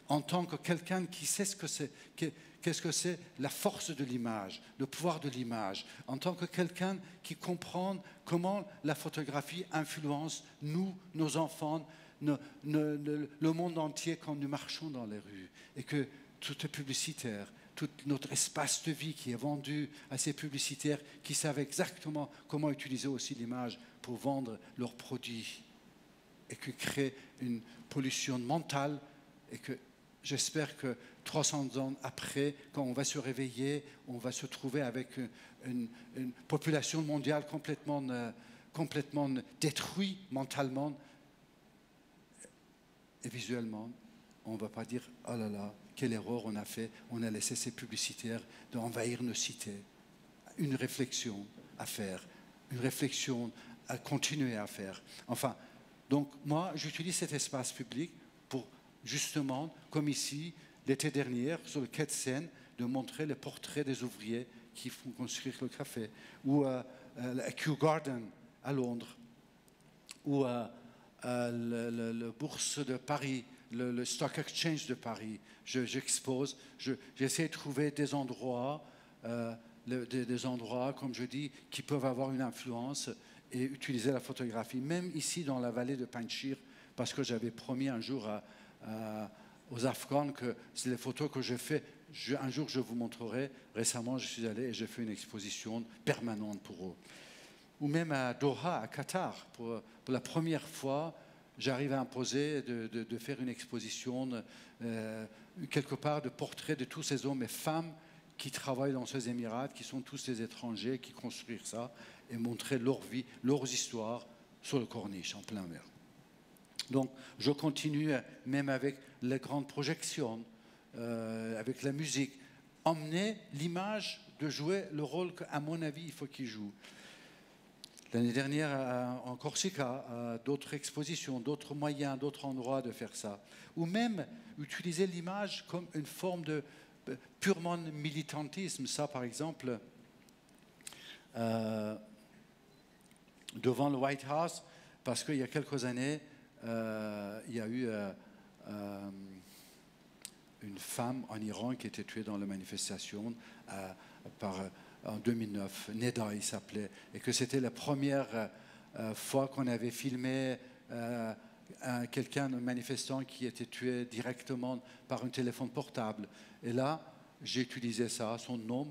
en tant que quelqu'un qui sait ce que c'est, qu'est-ce que c'est la force de l'image, le pouvoir de l'image, en tant que quelqu'un qui comprend comment la photographie influence nous, nos enfants, le monde entier quand nous marchons dans les rues, et que tout est publicitaire, tout notre espace de vie qui est vendu à ces publicitaires qui savent exactement comment utiliser aussi l'image pour vendre leurs produits, et qui créent une pollution mentale, et que j'espère que 300 ans après, quand on va se réveiller, on va se trouver avec une population mondiale complètement détruite mentalement et visuellement. On ne va pas dire « Oh là là, quelle erreur on a fait, on a laissé ces publicitaires d'envahir nos cités ». Une réflexion à faire, une réflexion à continuer à faire. Enfin, donc moi, j'utilise cet espace public pour justement, comme ici, l'été dernier, sur le quai de Seine, de montrer les portraits des ouvriers qui font construire le café, ou à Kew Garden à Londres, ou le Bourse de Paris, le Stock Exchange de Paris. J'expose, j'essaie de trouver des endroits, comme je dis, qui peuvent avoir une influence et utiliser la photographie. Même ici, dans la vallée de Panjshir, parce que j'avais promis un jour aux Afghans que c'est les photos que je fais. Un jour, je vous montrerai. Récemment, je suis allé et j'ai fait une exposition permanente pour eux. Ou même à Doha, à Qatar, pour la première fois, j'arrive à imposer de faire une exposition quelque part de portraits de tous ces hommes et femmes qui travaillent dans ces Émirats, qui sont tous des étrangers, qui construisent ça, et montrer leur vie, leurs histoires sur le corniche, en plein mer. Donc, je continue, même avec les grandes projections, avec la musique, emmener l'image de jouer le rôle qu'à mon avis, il faut qu'il joue. L'année dernière, en Corsica, d'autres expositions, d'autres moyens, d'autres endroits de faire ça. Ou même utiliser l'image comme une forme de purement militantisme. Ça, par exemple, devant le White House, parce qu'il y a quelques années, il y a eu une femme en Iran qui a été tuée dans la manifestation en 2009, Neda il s'appelait, et que c'était la première fois qu'on avait filmé quelqu'un, un manifestant qui était tué directement par un téléphone portable. Et là, j'ai utilisé ça, son nom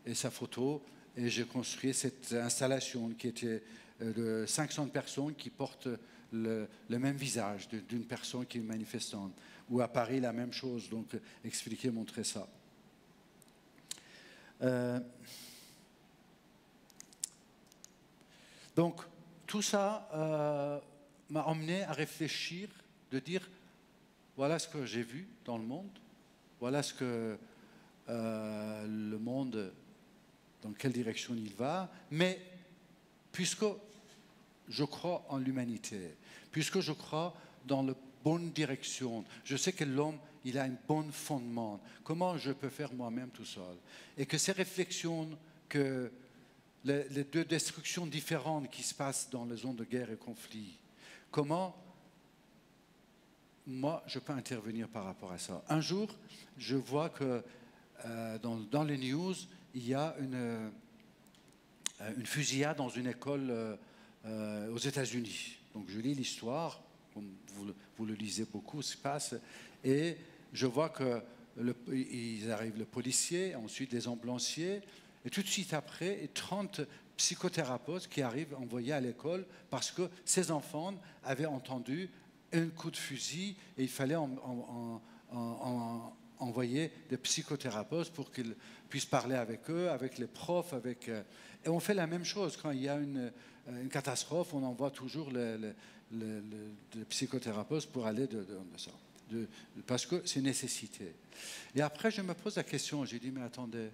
et sa photo, et j'ai construit cette installation qui était de 500 personnes qui portent le même visage d'une personne qui est manifestante. Ou à Paris, la même chose, donc expliquer, montrer ça. Donc, tout ça m'a emmené à réfléchir, de dire, voilà ce que j'ai vu dans le monde, voilà ce que le monde, dans quelle direction il va, mais puisque je crois en l'humanité, puisque je crois dans la bonne direction, je sais que l'homme, il a un bon fondement, comment je peux faire moi-même tout seul, et que ces réflexions, que les deux destructions différentes qui se passent dans les zones de guerre et conflit, comment moi je peux intervenir par rapport à ça. Un jour, je vois que dans les news, il y a une fusillade dans une école aux États-Unis. Donc je lis l'histoire, comme vous le lisez beaucoup, ce qui se passe, et je vois qu'ils arrivent, le policier, ensuite les ambulanciers, et tout de suite après, 30 psychothérapeutes qui arrivent envoyés à l'école parce que ces enfants avaient entendu un coup de fusil et il fallait envoyer des psychothérapeutes pour qu'ils puissent parler avec eux, avec les profs. Et on fait la même chose quand il y a une catastrophe, on envoie toujours les psychothérapeutes pour aller de ça. Parce que c'est une nécessité. Et après, je me pose la question, j'ai dit, mais attendez,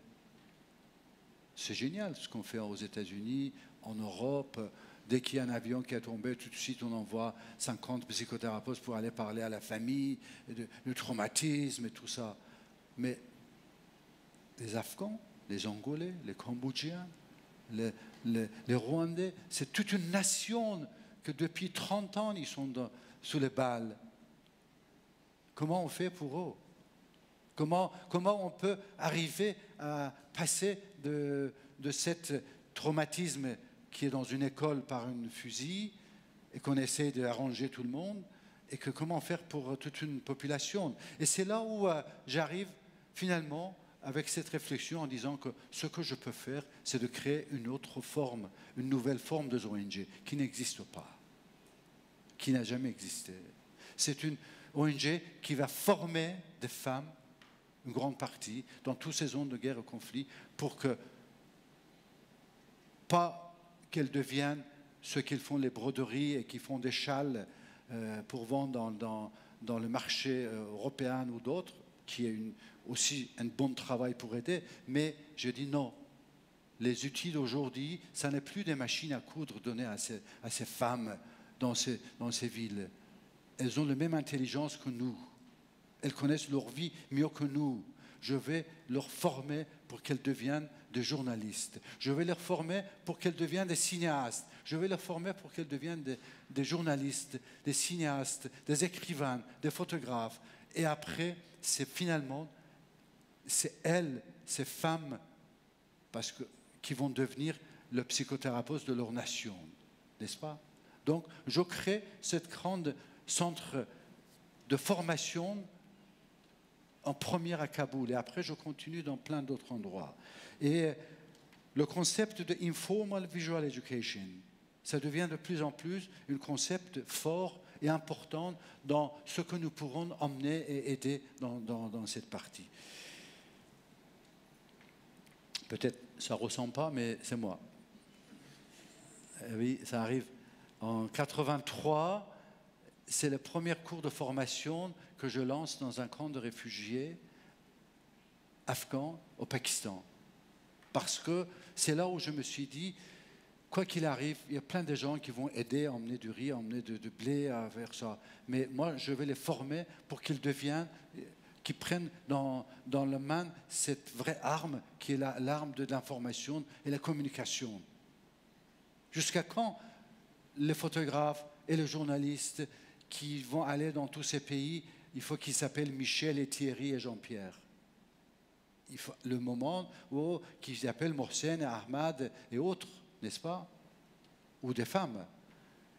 c'est génial ce qu'on fait aux États-Unis, en Europe. Dès qu'il y a un avion qui est tombé, tout de suite on envoie 50 psychothérapeutes pour aller parler à la famille, du traumatisme et tout ça. Mais les Afghans, les Angolais, les Cambodgiens, les Rwandais, c'est toute une nation que depuis 30 ans ils sont sous les balles. Comment on fait pour eux? Comment on peut arriver à passer de ce traumatisme qui est dans une école par un fusil et qu'on essaie d'arranger tout le monde, et que comment faire pour toute une population? Et c'est là où j'arrive finalement avec cette réflexion en disant que ce que je peux faire, c'est de créer une autre forme, une nouvelle forme de ONG qui n'existe pas, qui n'a jamais existé. C'est une ONG qui va former des femmes, une grande partie, dans toutes ces zones de guerre et conflit, pour que, pas qu'elles deviennent ceux qui font les broderies et qui font des châles pour vendre dans le marché européen ou d'autres, qui est aussi un bon travail pour aider, mais je dis non. Les outils d'aujourd'hui, ça n'est plus des machines à coudre données à ces femmes dans ces villes. Elles ont la même intelligence que nous. Elles connaissent leur vie mieux que nous. Je vais leur former pour qu'elles deviennent des journalistes. Je vais leur former pour qu'elles deviennent des cinéastes. Je vais leur former pour qu'elles deviennent des journalistes, des cinéastes, des écrivains, des photographes. Et après, c'est elles, ces femmes, qui vont devenir le psychothérapeute de leur nation, n'est-ce pas? Donc, je crée cette grande centre de formation en premier à Kaboul, et après je continue dans plein d'autres endroits. Et le concept de informal visual education, ça devient de plus en plus un concept fort et important dans ce que nous pourrons emmener et aider dans cette partie. Peut-être ça ne ressemble pas, mais c'est moi. Oui, ça arrive. En 83, c'est le premier cours de formation que je lance dans un camp de réfugiés afghans au Pakistan. Parce que c'est là où je me suis dit, quoi qu'il arrive, il y a plein de gens qui vont aider à emmener du riz, à emmener de blé, à faire ça. Mais moi, je vais les former pour qu'ils prennent dans la main cette vraie arme qui est l'arme de l'information et la communication. Jusqu'à quand les photographes et les journalistes qui vont aller dans tous ces pays, il faut qu'ils s'appellent Michel et Thierry et Jean-Pierre. Le moment où qu'ils s'appellent Mohsen et Ahmad et autres, n'est-ce pas? Ou des femmes.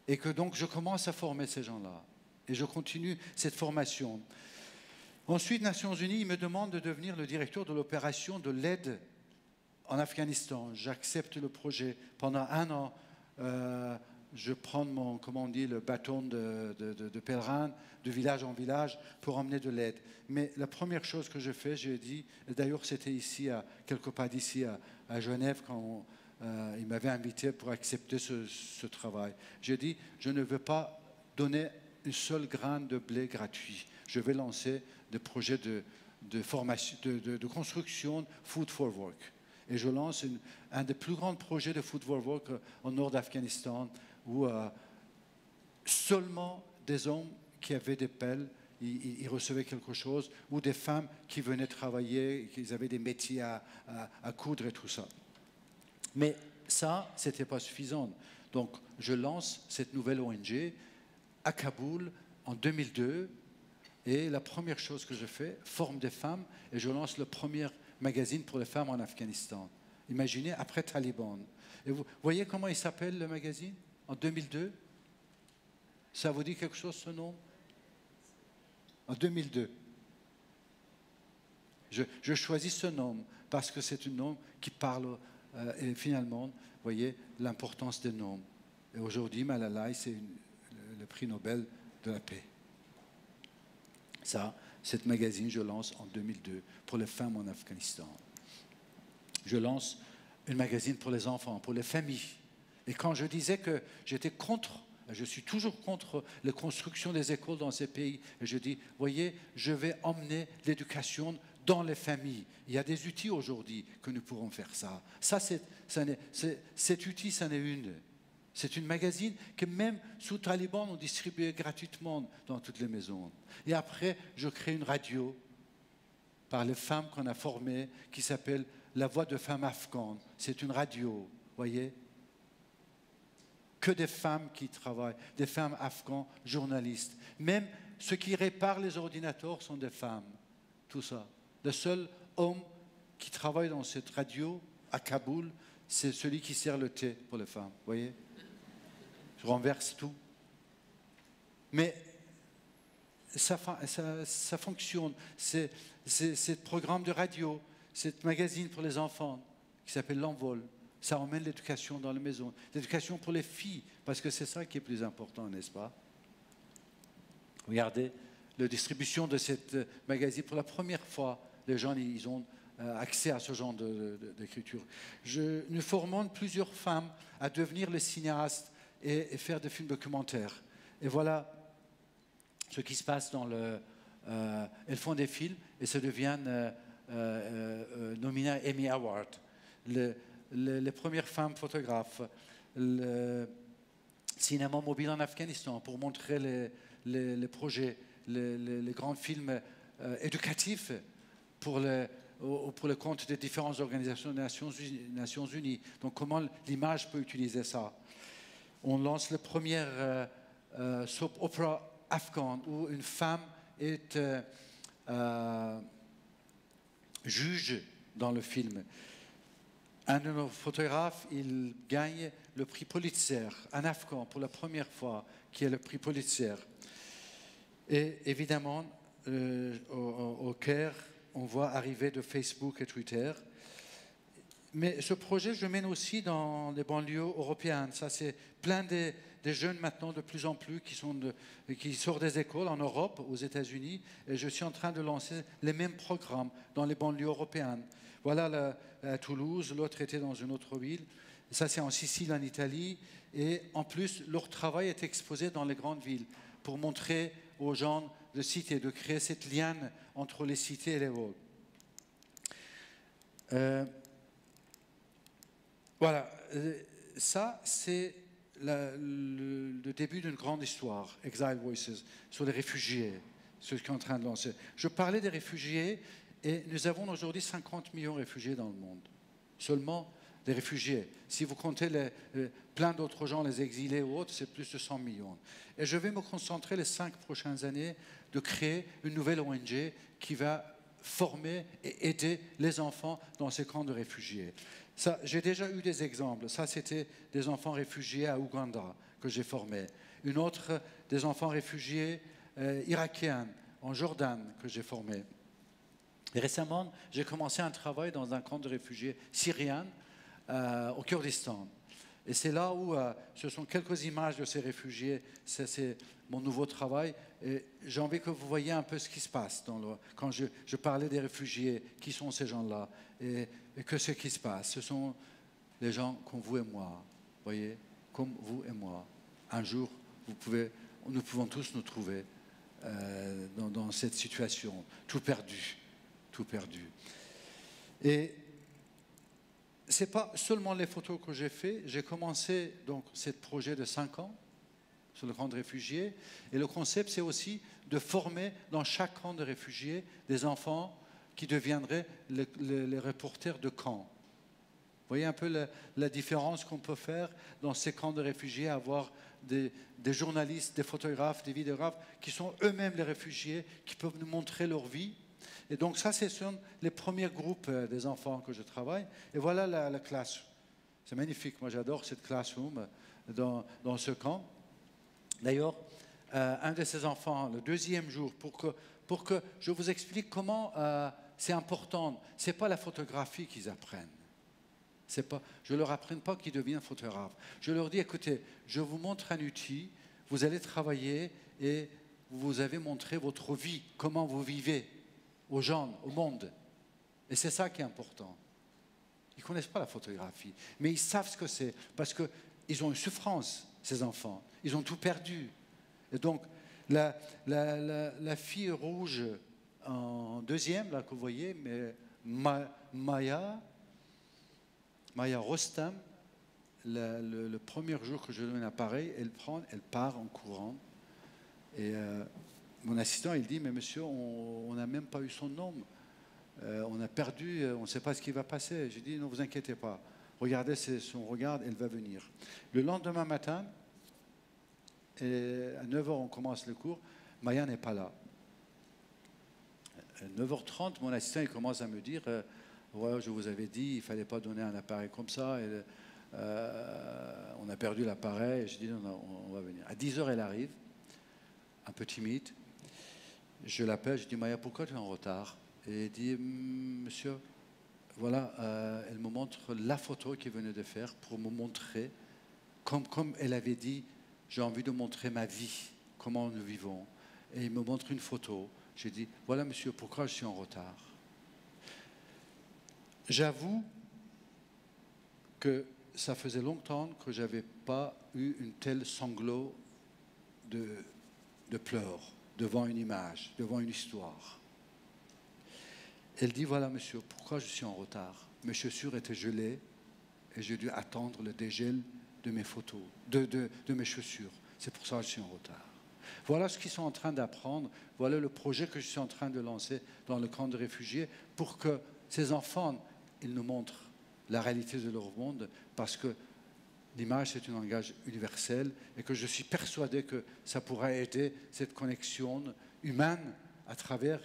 Et que donc je commence à former ces gens-là. Et je continue cette formation. Ensuite, Nations Unies, ils me demandent de devenir le directeur de l'opération de l'aide en Afghanistan. J'accepte le projet. Pendant 1 an, je prends mon, comment on dit, le bâton de pèlerin, de village en village, pour emmener de l'aide. Mais la première chose que je fais, j'ai dit, d'ailleurs c'était ici, quelque part d'ici à Genève, quand il m'avait invité pour accepter ce travail. J'ai dit, je ne veux pas donner une seule graine de blé gratuit. Je vais lancer des projets de formation, de construction Food for Work. Et je lance un des plus grands projets de Food for Work au nord d'Afghanistan, où seulement des hommes qui avaient des pelles, ils recevaient quelque chose, ou des femmes qui venaient travailler, qui avaient des métiers à coudre et tout ça. Mais ça, ce n'était pas suffisant. Donc, je lance cette nouvelle ONG à Kaboul en 2002. Et la première chose que je fais, forme des femmes, et je lance le premier magazine pour les femmes en Afghanistan. Imaginez, après Taliban. Et vous voyez comment il s'appelle le magazine en 2002? Ça vous dit quelque chose, ce nom? En 2002. Je choisis ce nom parce que c'est un nom qui parle, et finalement, vous voyez, l'importance des noms. Et aujourd'hui, Malala, c'est le prix Nobel de la paix. Ça, cette magazine, je lance en 2002 pour les femmes en Afghanistan. Je lance un magazine pour les enfants, pour les familles. Et quand je disais que j'étais contre, je suis toujours contre la construction des écoles dans ces pays, et je dis, voyez, je vais emmener l'éducation dans les familles. Il y a des outils aujourd'hui que nous pourrons faire ça. Cet outil, c'en est une. C'est une magazine que même sous Taliban, on distribuait gratuitement dans toutes les maisons. Et après, je crée une radio par les femmes qu'on a formées qui s'appelle La Voix de femmes afghanes. C'est une radio, voyez? Que des femmes qui travaillent, des femmes afghanes, journalistes. Même ceux qui réparent les ordinateurs sont des femmes. Tout ça. Le seul homme qui travaille dans cette radio à Kaboul, c'est celui qui sert le thé pour les femmes, voyez? Je renverse tout. Mais ça fonctionne. Ce programme de radio, ce magazine pour les enfants qui s'appelle L'Envol, ça emmène l'éducation dans la maison. L'éducation pour les filles, parce que c'est ça qui est plus important, n'est-ce pas? Regardez, la distribution de cette magazine, pour la première fois, les gens ils ont accès à ce genre d'écriture. Nous formons plusieurs femmes à devenir les cinéastes et faire des films documentaires. Et voilà ce qui se passe dans le... elles font des films et se deviennent nominées Emmy Award. Les premières femmes photographes, le cinéma mobile en Afghanistan pour montrer les projets, les grands films éducatifs pour le compte des différentes organisations des Nations Unies. Donc comment l'image peut utiliser ça? On lance le premier soap opera afghan où une femme est juge dans le film. Un de nos photographes, il gagne le prix Pulitzer, un Afghan pour la première fois, qui est le prix Pulitzer. Et évidemment, au Caire, on voit arriver de Facebook et Twitter. Mais ce projet, je le mène aussi dans les banlieues européennes. Ça, c'est plein des jeunes maintenant, de plus en plus, qui sortent des écoles en Europe, aux États-Unis. Et je suis en train de lancer les mêmes programmes dans les banlieues européennes. Voilà à Toulouse, l'autre était dans une autre ville. Ça, c'est en Sicile, en Italie. Et en plus, leur travail est exposé dans les grandes villes pour montrer aux gens de cité, de créer cette liane entre les cités et les villes. Voilà, ça c'est le début d'une grande histoire, Exile Voices, sur les réfugiés, ce qu'on est en train de lancer. Je parlais des réfugiés et nous avons aujourd'hui 50 millions de réfugiés dans le monde. Seulement des réfugiés. Si vous comptez plein d'autres gens, les exilés ou autres, c'est plus de 100 millions. Et je vais me concentrer les 5 prochaines années de créer une nouvelle ONG qui va former et aider les enfants dans ces camps de réfugiés. J'ai déjà eu des exemples. Ça, c'était des enfants réfugiés à Ouganda que j'ai formés. Une autre, des enfants réfugiés irakiens en Jordan que j'ai formés. Et récemment, j'ai commencé un travail dans un camp de réfugiés syriens au Kurdistan. Et c'est là où ce sont quelques images de ces réfugiés. C'est mon nouveau travail. Et j'ai envie que vous voyez un peu ce qui se passe. Quand je parlais des réfugiés, qui sont ces gens-là et que ce qui se passe. Ce sont les gens comme vous et moi. Voyez, comme vous et moi. Un jour, nous pouvons tous nous trouver dans cette situation, tout perdu. Tout perdu. Et ce n'est pas seulement les photos que j'ai fait. J'ai commencé donc ce projet de 5 ans sur le camp de réfugiés. Et le concept, c'est aussi de former dans chaque camp de réfugiés des enfants qui deviendraient les reporters de camp. Vous voyez un peu la différence qu'on peut faire dans ces camps de réfugiés, avoir des journalistes, des photographes, des vidéographes qui sont eux-mêmes les réfugiés, qui peuvent nous montrer leur vie. Et donc ça, ce sont les premiers groupes des enfants que je travaille. Et voilà la classe. C'est magnifique. Moi, j'adore cette classroom dans ce camp. D'ailleurs, un de ces enfants, le deuxième jour, pour que je vous explique comment c'est important. Ce n'est pas la photographie qu'ils apprennent. Je ne leur apprends pas qu'ils deviennent photographes. Je leur dis, écoutez, je vous montre un outil, vous allez travailler et vous avez montré votre vie, comment vous vivez aux gens, au monde. Et c'est ça qui est important. Ils ne connaissent pas la photographie, mais ils savent ce que c'est, parce qu'ils ont une souffrance, ces enfants. Ils ont tout perdu. Et donc, la fille rouge en deuxième, là, que vous voyez, mais Maya Rostam, le premier jour que je donne un appareil, elle part en courant. Et mon assistant, il dit, mais monsieur, on n'a même pas eu son nom. On a perdu, on ne sait pas ce qui va passer. J'ai dit, ne vous inquiétez pas. Regardez son regard, elle va venir. Le lendemain matin, à 9h, on commence le cours. Maya n'est pas là. À 9h30, mon assistant, il commence à me dire, ouais, je vous avais dit, il ne fallait pas donner un appareil comme ça. Et, on a perdu l'appareil. Je dis, non, on va venir. À 10h, elle arrive, un peu timide. Je l'appelle, je dis, Maya, pourquoi tu es en retard? Et elle dit, monsieur, voilà, elle me montre la photo qu'elle venait de faire pour me montrer, comme elle avait dit, j'ai envie de montrer ma vie, comment nous vivons. Et il me montre une photo. J'ai dit, voilà, monsieur, pourquoi je suis en retard? J'avoue que ça faisait longtemps que je n'avais pas eu une telle sanglot de pleurs devant une image, devant une histoire. Elle dit, voilà monsieur, pourquoi je suis en retard? Mes chaussures étaient gelées et j'ai dû attendre le dégel de mes photos, de mes chaussures. C'est pour ça que je suis en retard. Voilà ce qu'ils sont en train d'apprendre. Voilà le projet que je suis en train de lancer dans le camp de réfugiés pour que ces enfants, ils nous montrent la réalité de leur monde, parce que l'image, c'est un langage universel et que je suis persuadé que ça pourra aider cette connexion humaine à travers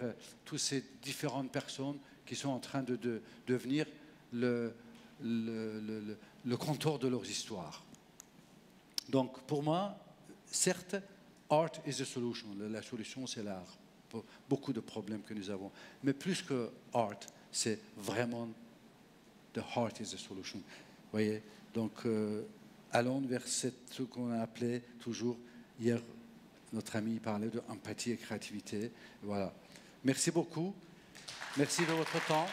toutes ces différentes personnes qui sont en train de devenir le contour de leurs histoires. Donc, pour moi, certes, art is the solution. La solution, c'est l'art pour beaucoup de problèmes que nous avons. Mais plus que art, c'est vraiment the heart is the solution. Vous voyez? Donc, allons vers ce qu'on a appelé toujours, hier, notre ami parlait de empathie et créativité. Voilà. Merci beaucoup. Merci de votre temps.